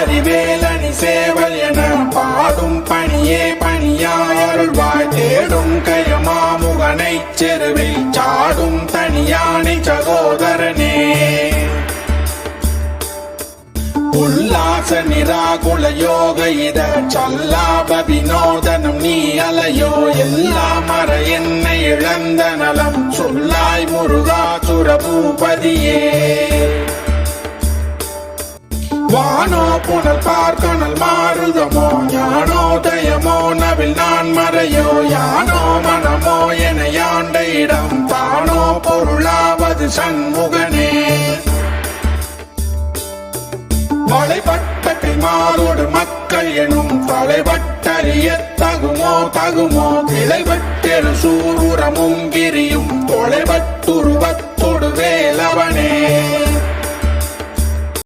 அறிவேலனி சேவல் என பாடும் பணியே பணியாருள்வாய் தேடும் கயமாமுகனை செருவில் சாடும் தனியானை சகோதரனே உல்லாச நிராகுல யோக இத சல்லாப வினோதனம் நீ அலையோ எல்லாம் மற என்னை இழந்த நலம் சொல்லாய் முருகாசுர பூபதியே வானோ புனல் பார்க்கணல் மாறுதமோ ஞானோதயமோ நவில் நான் மறையோ யானோ மனமோ என யாண்ட இடம் தானோ பொருளாவது சண்முகனே வளைபட்ட மாறோடு மக்கள் எனும் தலைவட்டறிய தகுமோ கிளைவட்டெரு சூரமும் கிரியும் தொலைவட்டுருவத்தொடு வேலவனே